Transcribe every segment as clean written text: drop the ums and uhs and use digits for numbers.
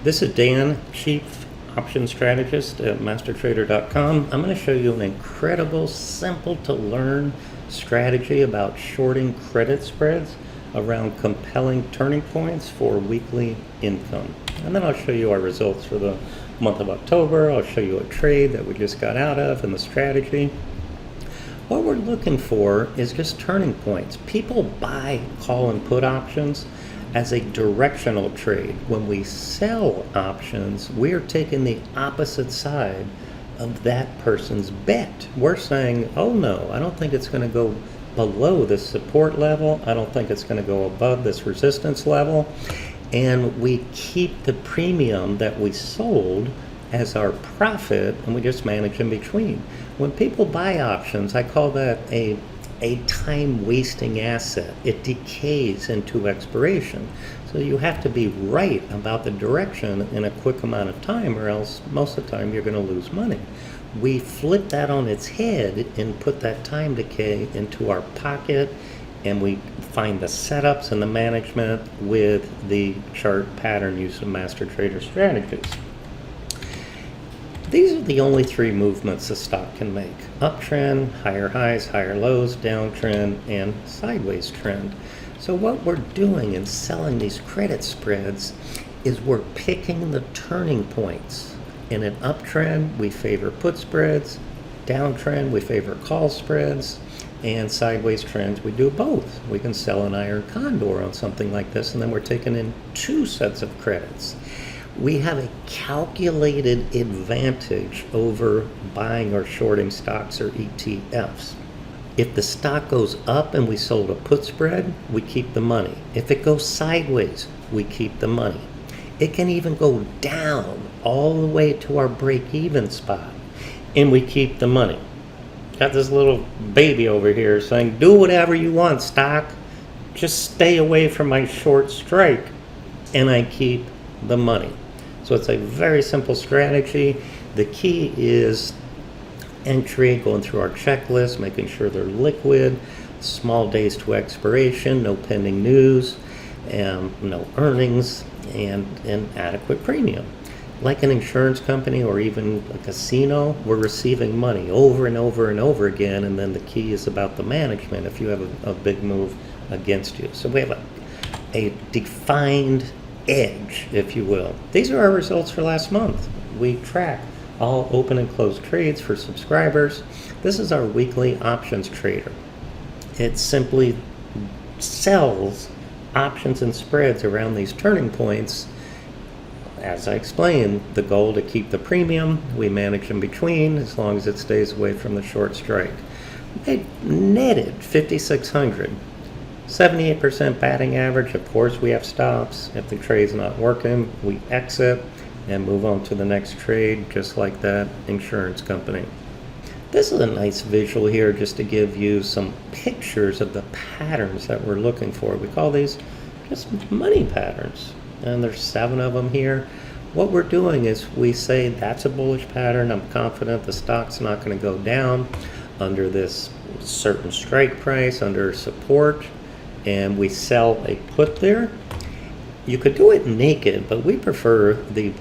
This is Dan, Chief Option Strategist at MasterTrader.com. I'm going to show you an incredible, simple to learn strategy about shorting credit spreads around compelling turning points for weekly income. And then I'll show you our results for the month of October. I'll show you a trade that we just got out of and the strategy. What we're looking for is just turning points. People buy call and put options as a directional trade. When we sell options, we are taking the opposite side of that person's bet. We're saying, oh no, I don't think it's going to go below this support level. I don't think it's going to go above this resistance level. And we keep the premium that we sold as our profit, and we just manage in between. When people buy options, I call that a time-wasting asset. It decays into expiration. So you have to be right about the direction in a quick amount of time, or else most of the time you're going to lose money. We flip that on its head and put that time decay into our pocket, and we find the setups and the management with the chart pattern use of Master Trader strategies. These are the only three movements a stock can make: uptrend, higher highs, higher lows, downtrend, and sideways trend. So what we're doing in selling these credit spreads is we're picking the turning points. In an uptrend, we favor put spreads; downtrend, we favor call spreads; and sideways trends, we do both. We can sell an iron condor on something like this, and then we're taking in two sets of credits. We have a calculated advantage over buying or shorting stocks or ETFs. If the stock goes up and we sold a put spread, we keep the money. If it goes sideways, we keep the money. It can even go down all the way to our break-even spot, and we keep the money. Got this little baby over here saying, do whatever you want, stock. Just stay away from my short strike, and I keep the money. So it's a very simple strategy. The key is entry, going through our checklist, making sure they're liquid, small days to expiration, no pending news, no earnings, and an adequate premium. Like an insurance company or even a casino, we're receiving money over and over and over again, and then the key is about the management if you have a big move against you. So we have a defined edge, if you will. These are our results for last month. We track all open and closed trades for subscribers. This is our weekly options trader. It simply sells options and spreads around these turning points. As I explained, the goal to keep the premium, we manage in between as long as it stays away from the short strike. It netted 5,600. 78% batting average. Of course, we have stops. If the trade's not working, we exit and move on to the next trade, just like that insurance company. This is a nice visual here just to give you some pictures of the patterns that we're looking for. We call these just money patterns, and there's 7 of them here. What we're doing is we say that's a bullish pattern. I'm confident the stock's not going to go down under this certain strike price, under support, and we sell a put there. You could do it naked, but we prefer the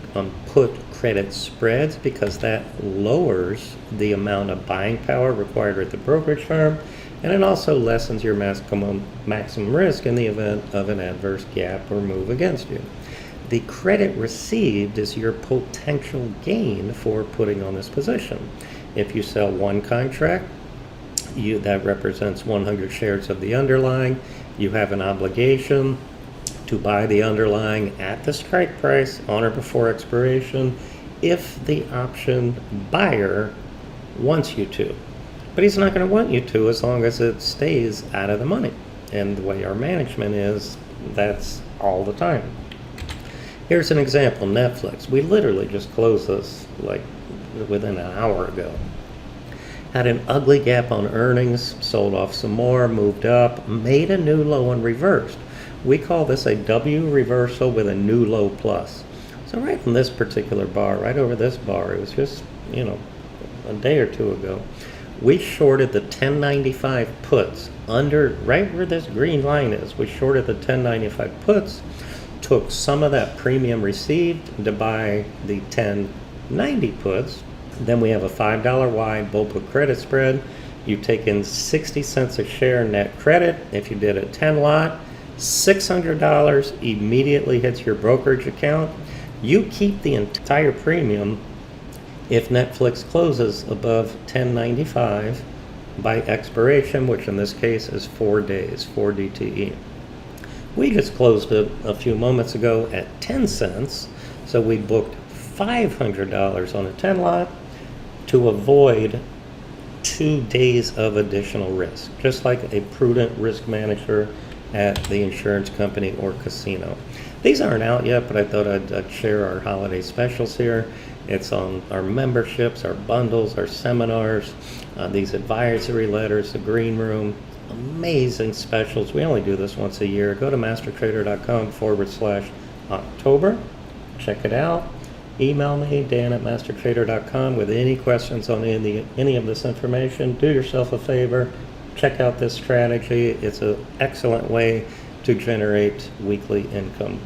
put credit spreads because that lowers the amount of buying power required at the brokerage firm, and it also lessens your maximum risk in the event of an adverse gap or move against you. The credit received is your potential gain for putting on this position. If you sell one contract, that represents 100 shares of the underlying. You have an obligation to buy the underlying at the strike price on or before expiration if the option buyer wants you to. But he's not going to want you to as long as it stays out of the money. And the way our management is, that's all the time. Here's an example, Netflix. We literally just closed this like within an hour ago. Had an ugly gap on earnings, sold off some more, moved up, made a new low and reversed. We call this a W reversal with a new low plus. So right from this particular bar, right over this bar, it was just, a day or two ago, we shorted the 1095 puts under, right where this green line is. We shorted the 1095 puts took some of that premium received to buy the 1090 puts. Then we have a $5 wide bull put credit spread. You take in 60 cents a share net credit. If you did a 10 lot, $600 immediately hits your brokerage account. You keep the entire premium if Netflix closes above 1095 by expiration, which in this case is 4 days, 4 DTE. We just closed it a few moments ago at 10 cents, so we booked $500 on a 10 lot to avoid 2 days of additional risk, just like a prudent risk manager at the insurance company or casino. These aren't out yet, but I thought I'd share our holiday specials here. It's on our memberships, our bundles, our seminars, these advisory letters, the green room. Amazing specials. We only do this once a year. Go to mastertrader.com/October. Check it out. Email me, dan@mastertrader.com, with any questions on any of this information. Do yourself a favor. Check out this strategy. It's an excellent way to generate weekly income.